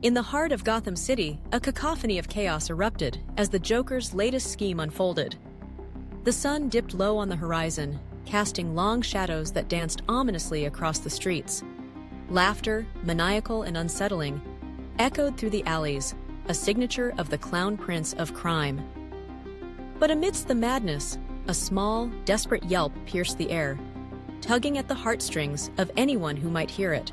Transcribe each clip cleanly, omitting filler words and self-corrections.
In the heart of Gotham City, a cacophony of chaos erupted as the Joker's latest scheme unfolded. The sun dipped low on the horizon, casting long shadows that danced ominously across the streets. Laughter, maniacal and unsettling, echoed through the alleys, a signature of the clown prince of crime. But amidst the madness, a small, desperate yelp pierced the air, tugging at the heartstrings of anyone who might hear it.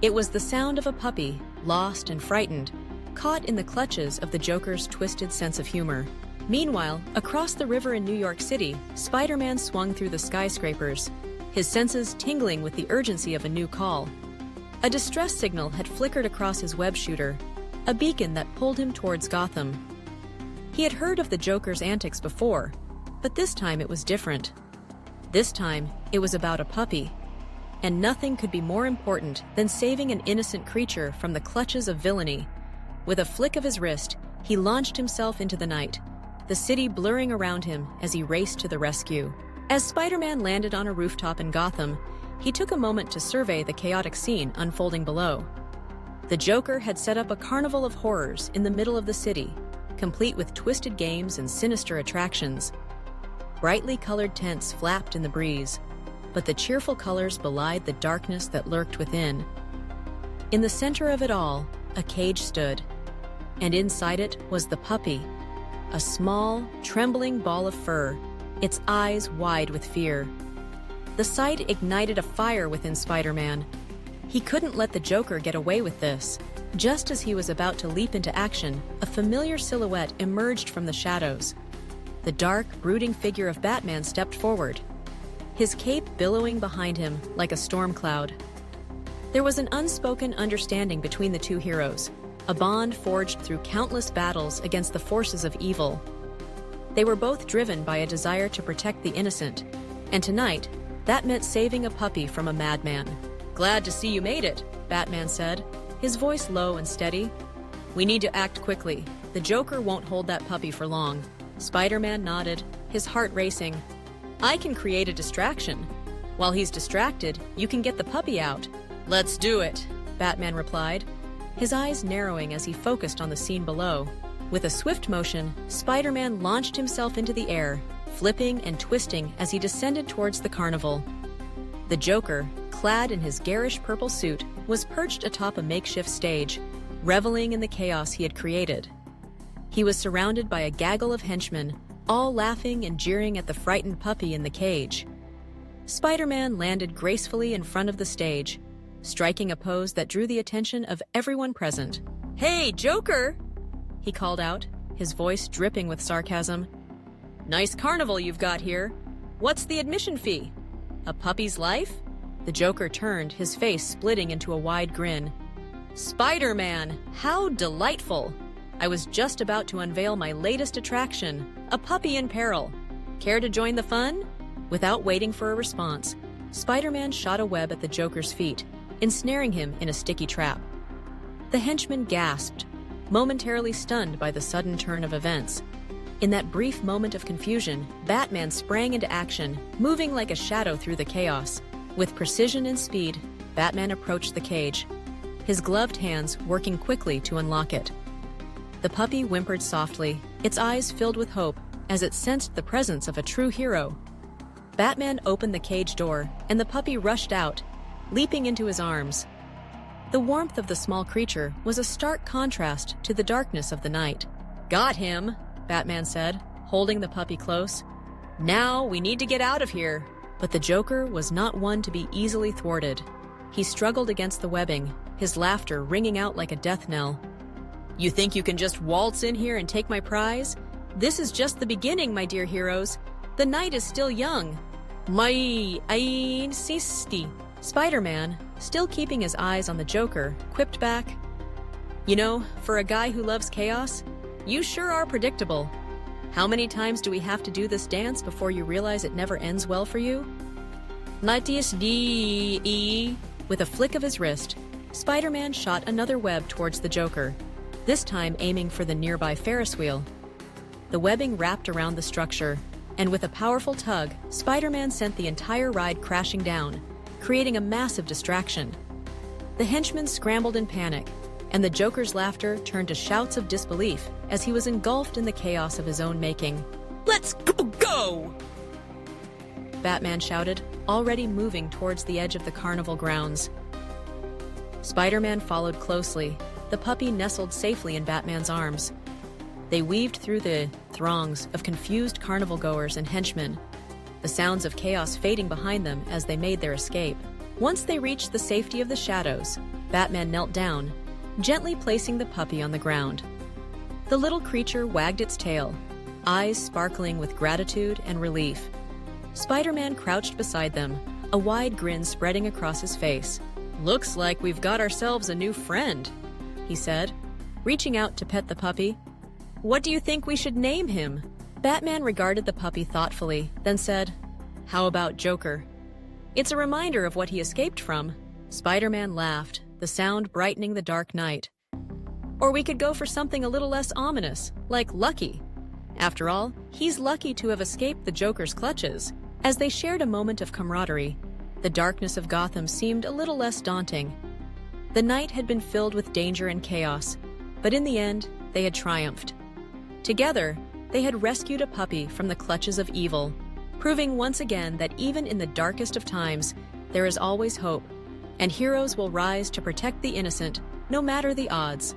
It was the sound of a puppy, lost and frightened, caught in the clutches of the Joker's twisted sense of humor. Meanwhile, across the river in New York City, Spider-Man swung through the skyscrapers, his senses tingling with the urgency of a new call. A distress signal had flickered across his web shooter, a beacon that pulled him towards Gotham. He had heard of the Joker's antics before, but this time it was different. This time, it was about a puppy. And nothing could be more important than saving an innocent creature from the clutches of villainy. With a flick of his wrist, he launched himself into the night, the city blurring around him as he raced to the rescue. As Spider-Man landed on a rooftop in Gotham, he took a moment to survey the chaotic scene unfolding below. The Joker had set up a carnival of horrors in the middle of the city, complete with twisted games and sinister attractions. Brightly colored tents flapped in the breeze, but the cheerful colors belied the darkness that lurked within. In the center of it all, a cage stood, and inside it was the puppy, a small, trembling ball of fur, its eyes wide with fear. The sight ignited a fire within Spider-Man. He couldn't let the Joker get away with this. Just as he was about to leap into action, a familiar silhouette emerged from the shadows. The dark, brooding figure of Batman stepped forward, his cape billowing behind him like a storm cloud. There was an unspoken understanding between the two heroes, a bond forged through countless battles against the forces of evil. They were both driven by a desire to protect the innocent, and tonight, that meant saving a puppy from a madman. "Glad to see you made it," Batman said, his voice low and steady. "We need to act quickly. The Joker won't hold that puppy for long." Spider-Man nodded, his heart racing. "I can create a distraction. While he's distracted, you can get the puppy out." "Let's do it," Batman replied, his eyes narrowing as he focused on the scene below. With a swift motion, Spider-Man launched himself into the air, flipping and twisting as he descended towards the carnival. The Joker, clad in his garish purple suit, was perched atop a makeshift stage, reveling in the chaos he had created. He was surrounded by a gaggle of henchmen, all laughing and jeering at the frightened puppy in the cage. Spider-Man landed gracefully in front of the stage, striking a pose that drew the attention of everyone present. "Hey, Joker!" he called out, his voice dripping with sarcasm. "Nice carnival you've got here. What's the admission fee? A puppy's life?" The Joker turned, his face splitting into a wide grin. "Spider-Man, how delightful! I was just about to unveil my latest attraction, a puppy in peril. Care to join the fun?" Without waiting for a response, Spider-Man shot a web at the Joker's feet, ensnaring him in a sticky trap. The henchman gasped, momentarily stunned by the sudden turn of events. In that brief moment of confusion, Batman sprang into action, moving like a shadow through the chaos. With precision and speed, Batman approached the cage, his gloved hands working quickly to unlock it. The puppy whimpered softly, its eyes filled with hope as it sensed the presence of a true hero. Batman opened the cage door, and the puppy rushed out, leaping into his arms. The warmth of the small creature was a stark contrast to the darkness of the night. "Got him," Batman said, holding the puppy close. "Now we need to get out of here." But the Joker was not one to be easily thwarted. He struggled against the webbing, his laughter ringing out like a death knell. "You think you can just waltz in here and take my prize? This is just the beginning, my dear heroes. The night is still young." "I insisti." Spider-Man, still keeping his eyes on the Joker, quipped back, "You know, for a guy who loves chaos, you sure are predictable. How many times do we have to do this dance before you realize it never ends well for you?" With a flick of his wrist, Spider-Man shot another web towards the Joker, this time aiming for the nearby Ferris wheel. The webbing wrapped around the structure, and with a powerful tug, Spider-Man sent the entire ride crashing down, creating a massive distraction. The henchmen scrambled in panic, and the Joker's laughter turned to shouts of disbelief as he was engulfed in the chaos of his own making. Let's go! Batman shouted, already moving towards the edge of the carnival grounds. Spider-Man followed closely, the puppy nestled safely in Batman's arms. They weaved through the throngs of confused carnival-goers and henchmen, the sounds of chaos fading behind them as they made their escape. Once they reached the safety of the shadows, Batman knelt down, gently placing the puppy on the ground. The little creature wagged its tail, eyes sparkling with gratitude and relief. Spider-Man crouched beside them, a wide grin spreading across his face. "Looks like we've got ourselves a new friend," he said, reaching out to pet the puppy. "What do you think we should name him?" Batman regarded the puppy thoughtfully, then said, "How about Joker? It's a reminder of what he escaped from." Spider-Man laughed, the sound brightening the dark night. "Or we could go for something a little less ominous, like Lucky. After all, he's lucky to have escaped the Joker's clutches." As they shared a moment of camaraderie, the darkness of Gotham seemed a little less daunting. The night had been filled with danger and chaos, but in the end, they had triumphed. Together, they had rescued a puppy from the clutches of evil, proving once again that even in the darkest of times, there is always hope, and heroes will rise to protect the innocent, no matter the odds.